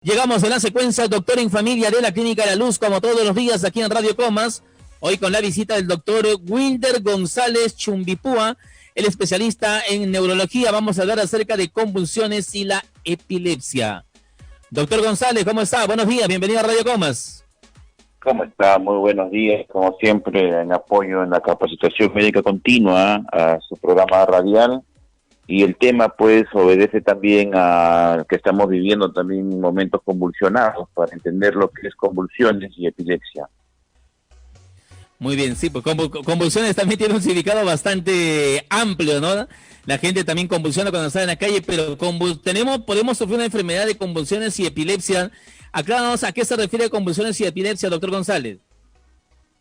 Llegamos en la secuencia al doctor en familia de la Clínica de la Luz, como todos los días aquí en Radio Comas. Hoy con la visita del doctor Wilder González Chumbipúa, el especialista en neurología. Vamos a hablar acerca de convulsiones y la epilepsia. Doctor González, ¿cómo está? Buenos días, bienvenido a Radio Comas. ¿Cómo está? Muy buenos días, como siempre, en apoyo en la capacitación médica continua a su programa radial. Y el tema, pues, obedece también a que estamos viviendo también momentos convulsionados para entender lo que es convulsiones y epilepsia. Muy bien, sí, pues convulsiones también tiene un significado bastante amplio, ¿no? La gente también convulsiona cuando está en la calle, pero podemos sufrir una enfermedad de convulsiones y epilepsia. Acláranos a qué se refiere convulsiones y epilepsia, doctor González.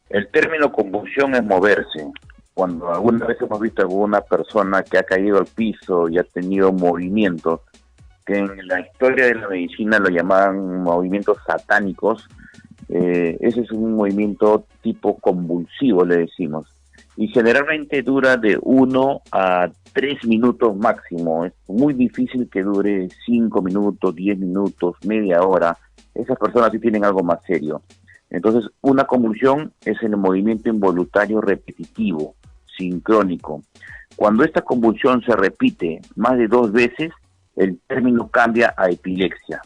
El término convulsión es moverse. Cuando alguna vez hemos visto a alguna persona que ha caído al piso y ha tenido movimientos, que en la historia de la medicina lo llamaban movimientos satánicos, ese es un movimiento tipo convulsivo, le decimos. Y generalmente dura de 1 a 3 minutos máximo. Es muy difícil que dure 5 minutos, 10 minutos, media hora. Esas personas sí tienen algo más serio. Entonces, una convulsión es el movimiento involuntario repetitivo, sincrónico. Cuando esta convulsión se repite más de 2 veces, el término cambia a epilepsia.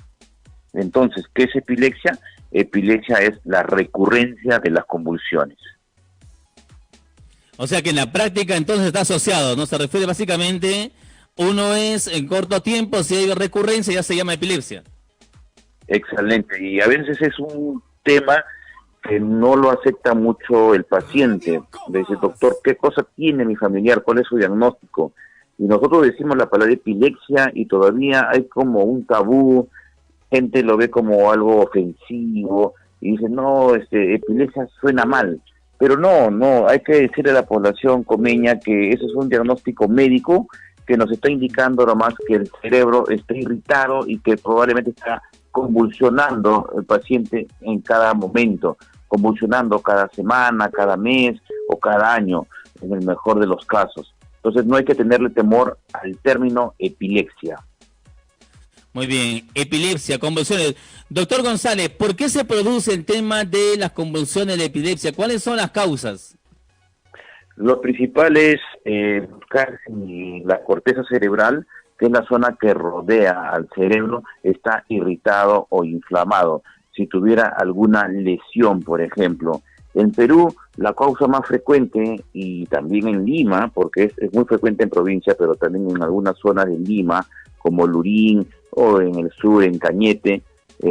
Entonces, ¿qué es epilepsia? Epilepsia es la recurrencia de las convulsiones. O sea que en la práctica entonces está asociado, ¿no? Se refiere básicamente, uno es en corto tiempo, si hay recurrencia ya se llama epilepsia. Excelente, y a veces es un tema que no lo acepta mucho el paciente. Le dice, doctor, ¿qué cosa tiene mi familiar? ¿Cuál es su diagnóstico? Y nosotros decimos la palabra epilepsia y todavía hay como un tabú, gente lo ve como algo ofensivo y dice, no, epilepsia suena mal. Pero no, hay que decirle a la población comeña que eso es un diagnóstico médico que nos está indicando nomás que el cerebro está irritado y que probablemente está convulsionando el paciente en cada momento, convulsionando cada semana, cada mes o cada año, en el mejor de los casos. Entonces no hay que tenerle temor al término epilepsia. Muy bien, epilepsia, convulsiones. Doctor González, ¿por qué se produce el tema de las convulsiones de epilepsia? ¿Cuáles son las causas? Lo principal es buscar si la corteza cerebral, que es la zona que rodea al cerebro, está irritado o inflamado. Si tuviera alguna lesión, por ejemplo. En Perú, la causa más frecuente, y también en Lima, porque es muy frecuente en provincia, pero también en algunas zonas de Lima, como Lurín o en el sur, en Cañete,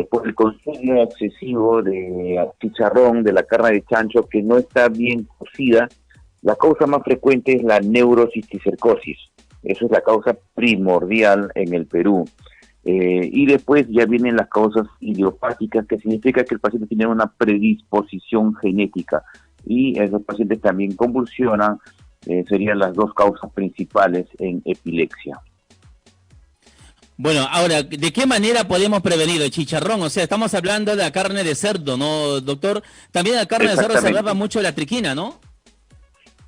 por el consumo excesivo de chicharrón, de la carne de chancho que no está bien cocida. La causa más frecuente es la neurocisticercosis. Eso es la causa primordial en el Perú. Y después ya vienen las causas idiopáticas, que significa que el paciente tiene una predisposición genética. Y esos pacientes también convulsionan, serían las 2 causas principales en epilepsia. Bueno, ahora, ¿de qué manera podemos prevenir el chicharrón? O sea, estamos hablando de la carne de cerdo, ¿no, doctor? También la carne de cerdo se hablaba mucho de la triquina, ¿no?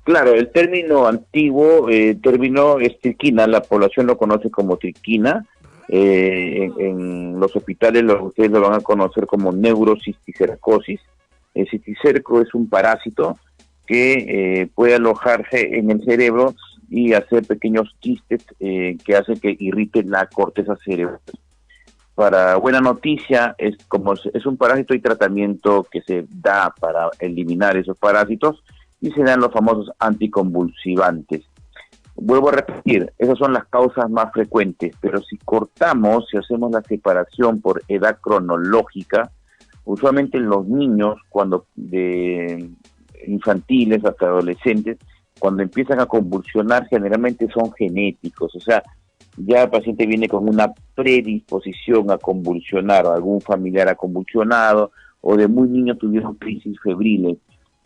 Claro, el término antiguo, término es triquina, la población lo conoce como triquina. En los hospitales ustedes lo van a conocer como neurocisticercosis. El cisticerco es un parásito que puede alojarse en el cerebro y hacer pequeños quistes que hacen que irriten la corteza cerebral. Para buena noticia, como es un parásito y tratamiento que se da para eliminar esos parásitos y se dan los famosos anticonvulsivantes. Vuelvo a repetir, esas son las causas más frecuentes, pero si hacemos la separación por edad cronológica, usualmente en los niños, cuando de infantiles hasta adolescentes, cuando empiezan a convulsionar, generalmente son genéticos, o sea, ya el paciente viene con una predisposición a convulsionar, o algún familiar ha convulsionado, o de muy niño tuvieron crisis febriles.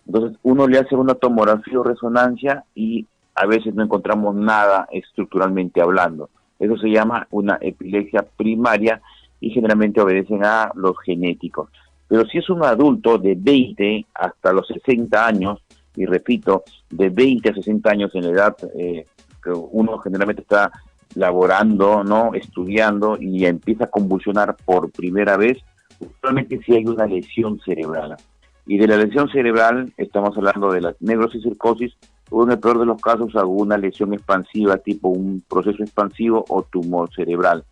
Entonces uno le hace una tomografía o resonancia y a veces no encontramos nada estructuralmente hablando. Eso se llama una epilepsia primaria y generalmente obedecen a los genéticos. Pero si es un adulto de 20 hasta los 60 años, y repito, de 20 a 60 años en la edad que uno generalmente está laborando, ¿no? Estudiando y empieza a convulsionar por primera vez, usualmente si hay una lesión cerebral. Y de la lesión cerebral estamos hablando de la neurocircosis o en el peor de los casos alguna lesión expansiva tipo un proceso expansivo o tumor cerebral.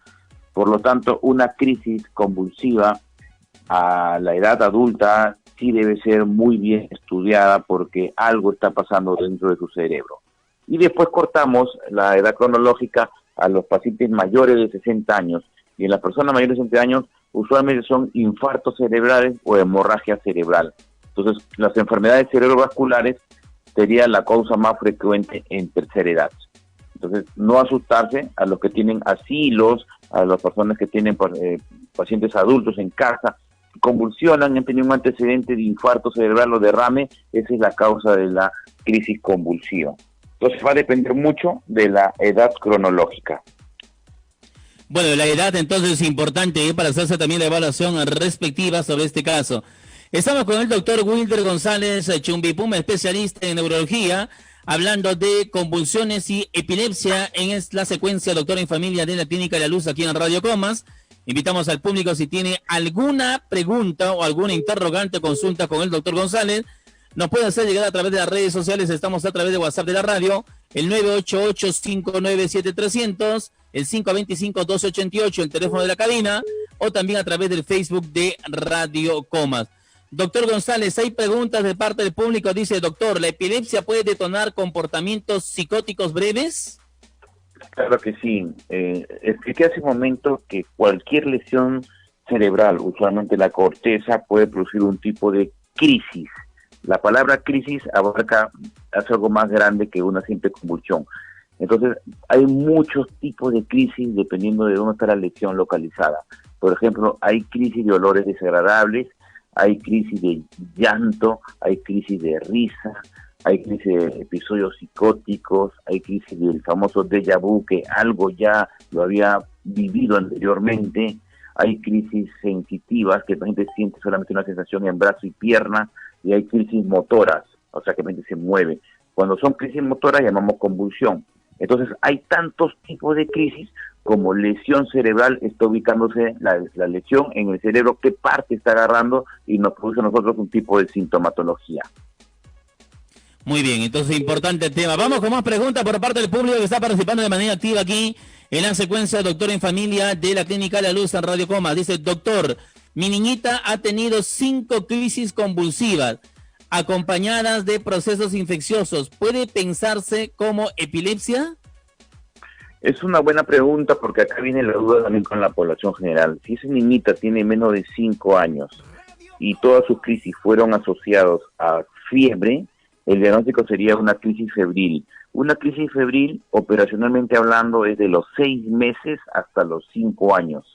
Por lo tanto, una crisis convulsiva a la edad adulta sí debe ser muy bien estudiada porque algo está pasando dentro de su cerebro. Y después cortamos la edad cronológica a los pacientes mayores de 60 años. Y en las personas mayores de 60 años usualmente son infartos cerebrales o hemorragia cerebral. Entonces, las enfermedades cerebrovasculares sería la causa más frecuente en tercera edad. Entonces, no asustarse a los que tienen asilos, a las personas que tienen pacientes adultos en casa, convulsionan, han tenido un antecedente de infarto cerebral o derrame, esa es la causa de la crisis convulsiva. Entonces va a depender mucho de la edad cronológica. Bueno, la edad entonces es importante para hacerse también la evaluación respectiva sobre este caso. Estamos con el doctor Wilder González Chumbipuma, especialista en neurología, hablando de convulsiones y epilepsia en la secuencia doctor en familia de la Clínica La Luz aquí en Radio Comas. Invitamos al público si tiene alguna pregunta o alguna interrogante o consulta con el doctor González, nos puede hacer llegar a través de las redes sociales, estamos a través de WhatsApp de la radio, el 988-597-300, el 525-1288, el teléfono de la cabina, o también a través del Facebook de Radio Comas. Doctor González, hay preguntas de parte del público, dice, doctor, ¿la epilepsia puede detonar comportamientos psicóticos breves? Claro que sí. Expliqué hace un momento que cualquier lesión cerebral, usualmente la corteza, puede producir un tipo de crisis. La palabra crisis abarca, hace algo más grande que una simple convulsión. Entonces, hay muchos tipos de crisis dependiendo de dónde está la lesión localizada. Por ejemplo, hay crisis de olores desagradables, hay crisis de llanto, hay crisis de risa, hay crisis de episodios psicóticos, hay crisis del famoso déjà vu, que algo ya lo había vivido anteriormente, hay crisis sensitivas, que la gente siente solamente una sensación en brazo y pierna, y hay crisis motoras, o sea que la gente se mueve. Cuando son crisis motoras llamamos convulsión. Entonces hay tantos tipos de crisis como lesión cerebral, está ubicándose la lesión en el cerebro, qué parte está agarrando y nos produce a nosotros un tipo de sintomatología. Muy bien, entonces importante el tema. Vamos con más preguntas por parte del público que está participando de manera activa aquí en la secuencia Doctor en Familia de la Clínica La Luz en Radio Comas. Dice, doctor, mi niñita ha tenido 5 crisis convulsivas acompañadas de procesos infecciosos. ¿Puede pensarse como epilepsia? Es una buena pregunta porque acá viene la duda también con la población general. Si esa niñita tiene menos de 5 años y todas sus crisis fueron asociados a fiebre, el diagnóstico sería una crisis febril. Una crisis febril, operacionalmente hablando, es de los 6 meses hasta los 5 años.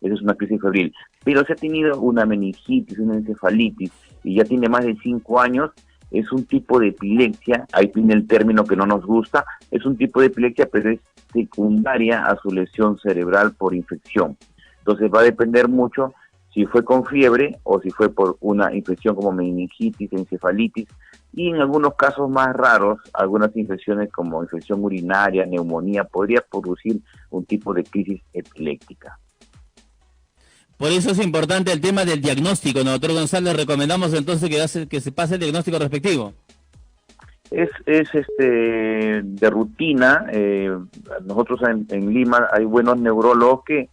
Esa es una crisis febril. Pero si ha tenido una meningitis, una encefalitis y ya tiene más de 5 años, es un tipo de epilepsia, ahí tiene el término que no nos gusta, es un tipo de epilepsia, pero es secundaria a su lesión cerebral por infección. Entonces va a depender mucho si fue con fiebre o si fue por una infección como meningitis, encefalitis, y en algunos casos más raros, algunas infecciones como infección urinaria, neumonía, podría producir un tipo de crisis epiléptica. Por eso es importante el tema del diagnóstico, ¿no? Doctor González, recomendamos entonces que se pase el diagnóstico respectivo. Es de rutina. Nosotros en Lima hay buenos neurólogos que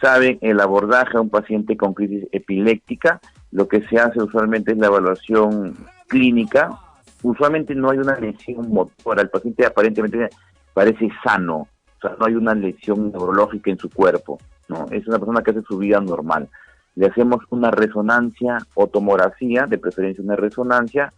saben el abordaje a un paciente con crisis epiléptica. Lo que se hace usualmente es la evaluación clínica. Usualmente no hay una lesión motora, el paciente aparentemente parece sano, o sea, no hay una lesión neurológica en su cuerpo, ¿no? Es una persona que hace su vida normal. Le hacemos una resonancia o tomografía, de preferencia una resonancia,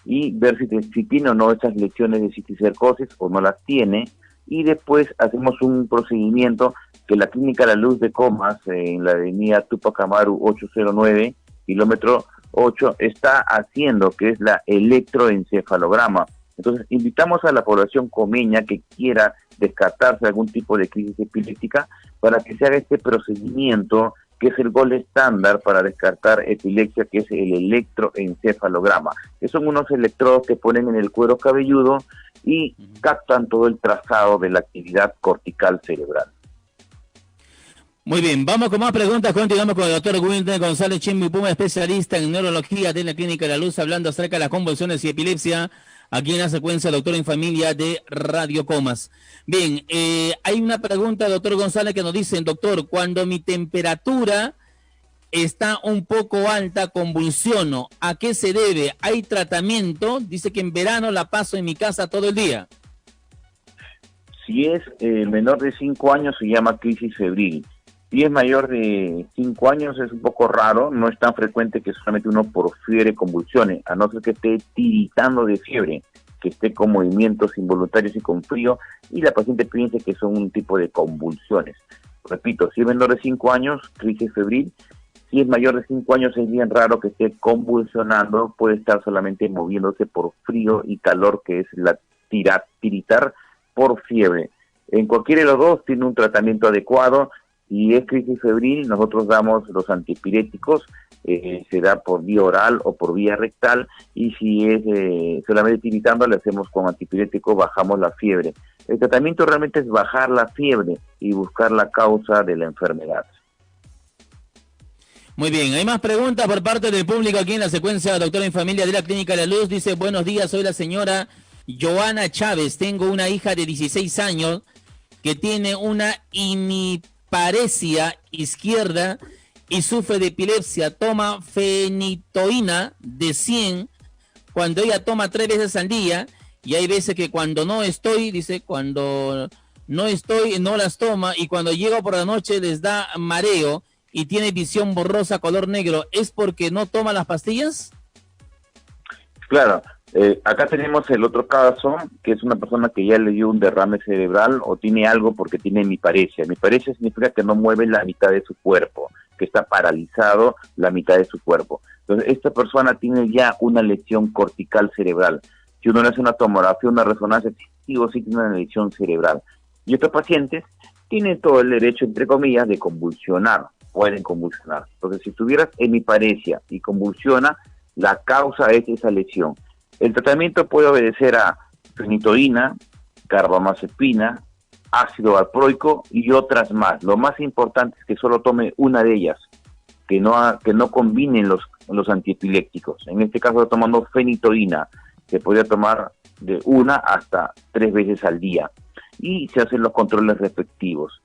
y ver si tiene o no esas lesiones de cisticercosis o no las tiene, y después hacemos un procedimiento que la Clínica La Luz de Comas, en la avenida Tupac Amaru 809, kilómetro 8, está haciendo, que es la electroencefalograma. Entonces, invitamos a la población comeña que quiera descartarse algún tipo de crisis epiléptica para que se haga este procedimiento que es el gol estándar para descartar epilepsia, que es el electroencefalograma, que son unos electrodos que ponen en el cuero cabelludo y captan todo el trazado de la actividad cortical cerebral. Muy bien, vamos con más preguntas. Continuamos con el doctor Wilder González Chimbipuma, especialista en neurología de la Clínica La Luz, hablando acerca de las convulsiones y epilepsia, aquí en la secuencia doctor en familia de Radio Comas. Bien, hay una pregunta, doctor González, que nos dicen, doctor, cuando mi temperatura está un poco alta, convulsiono, ¿a qué se debe? ¿Hay tratamiento? Dice que en verano la paso en mi casa todo el día. Si es menor de 5 años se llama crisis febril. Si es mayor de 5 años es un poco raro, no es tan frecuente que solamente uno por fiebre convulsione, a no ser que esté tiritando de fiebre, que esté con movimientos involuntarios y con frío, y la paciente piense que son un tipo de convulsiones. Repito, si es menor de 5 años, crisis febril. Si es mayor de 5 años es bien raro que esté convulsionando, puede estar solamente moviéndose por frío y calor, que es la tiritar por fiebre. En cualquiera de los dos tiene un tratamiento adecuado. Si es crisis febril, nosotros damos los antipiréticos, se da por vía oral o por vía rectal, y si es solamente tiritando, le hacemos con antipirético, bajamos la fiebre. El tratamiento realmente es bajar la fiebre y buscar la causa de la enfermedad. Muy bien, hay más preguntas por parte del público aquí en la secuencia doctor en familia de la Clínica La Luz. Dice, buenos días, soy la señora Joana Chávez, tengo una hija de 16 años que tiene una hemiparesia izquierda y sufre de epilepsia, toma fenitoína de 100 cuando ella toma 3 veces al día, y hay veces que cuando no estoy, dice, cuando no estoy no las toma, y cuando llego por la noche les da mareo y tiene visión borrosa color negro. ¿Es porque no toma las pastillas? Claro, acá tenemos el otro caso, que es una persona que ya le dio un derrame cerebral o tiene algo porque tiene hemiparesia. Hemiparesia significa que no mueve la mitad de su cuerpo, que está paralizado la mitad de su cuerpo. Entonces, esta persona tiene ya una lesión cortical cerebral. Si uno le hace una tomografía, una resonancia, sí o sí tiene una lesión cerebral. Y otros pacientes tienen todo el derecho, entre comillas, de convulsionar, pueden convulsionar. Entonces, si tuvieras hemiparesia y convulsiona, la causa es esa lesión. El tratamiento puede obedecer a fenitoína, carbamazepina, ácido valproico y otras más. Lo más importante es que solo tome una de ellas, que no combinen los antiepilépticos. En este caso, tomando fenitoína, se podría tomar de 1 hasta 3 veces al día. Y se hacen los controles respectivos.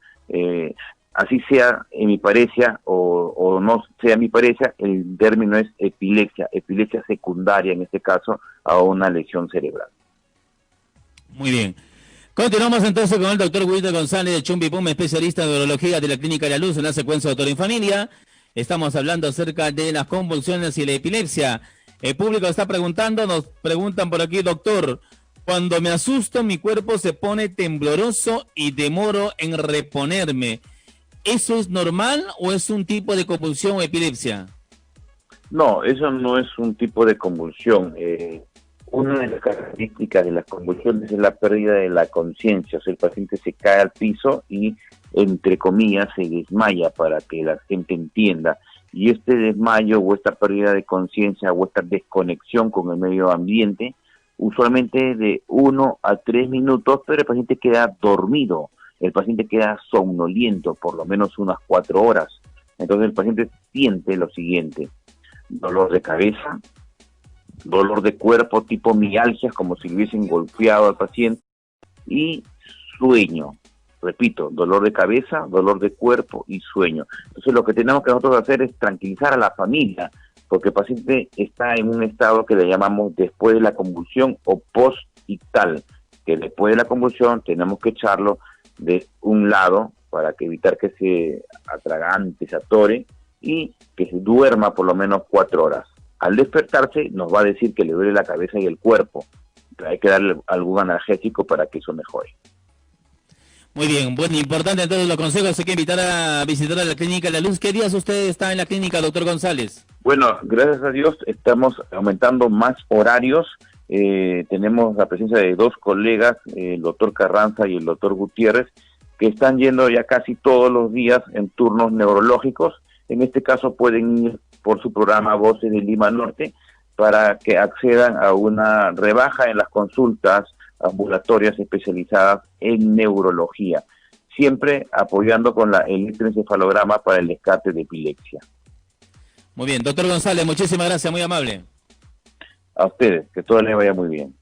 Así sea hemiparesia o no sea hemiparesia, el término es epilepsia secundaria, en este caso, a una lesión cerebral. Muy bien. Continuamos entonces con el doctor Wilder González de Chumbipuma, especialista en neurología de la Clínica La Luz, en la secuencia doctor en familia. Estamos hablando acerca de las convulsiones y la epilepsia. El público está preguntando, nos preguntan por aquí, doctor, cuando me asusto mi cuerpo se pone tembloroso y demoro en reponerme. ¿Eso es normal o es un tipo de convulsión o epilepsia? No, eso no es un tipo de convulsión. Una de las características de las convulsiones es la pérdida de la conciencia. O sea, el paciente se cae al piso y, entre comillas, se desmaya, para que la gente entienda. Y este desmayo o esta pérdida de conciencia o esta desconexión con el medio ambiente, usualmente de 1 a 3 minutos, pero el paciente queda dormido. El paciente queda somnoliento por lo menos unas 4 horas. Entonces el paciente siente lo siguiente: dolor de cabeza, dolor de cuerpo tipo mialgias, como si le hubiesen golpeado al paciente, y sueño. Repito, dolor de cabeza, dolor de cuerpo y sueño. Entonces lo que tenemos que nosotros hacer es tranquilizar a la familia, porque el paciente está en un estado que le llamamos después de la convulsión o post-ictal, que después de la convulsión tenemos que echarlo de un lado para que evitar que se atragante, se atore, y que se duerma por lo menos 4 horas. Al despertarse nos va a decir que le duele la cabeza y el cuerpo. Hay que darle algún analgésico para que eso mejore. Muy bien, bueno, importante entonces los consejos. Hay que invitar a visitar a la Clínica La Luz. ¿Qué días usted está en la clínica, doctor González? Bueno, gracias a Dios estamos aumentando más horarios. Tenemos la presencia de 2 colegas, el doctor Carranza y el doctor Gutiérrez, que están yendo ya casi todos los días en turnos neurológicos, en este caso pueden ir por su programa Voces de Lima Norte para que accedan a una rebaja en las consultas ambulatorias especializadas en neurología, siempre apoyando con el electroencefalograma para el descarte de epilepsia. Muy bien, doctor González, muchísimas gracias, muy amable. A ustedes, que todo les vaya muy bien.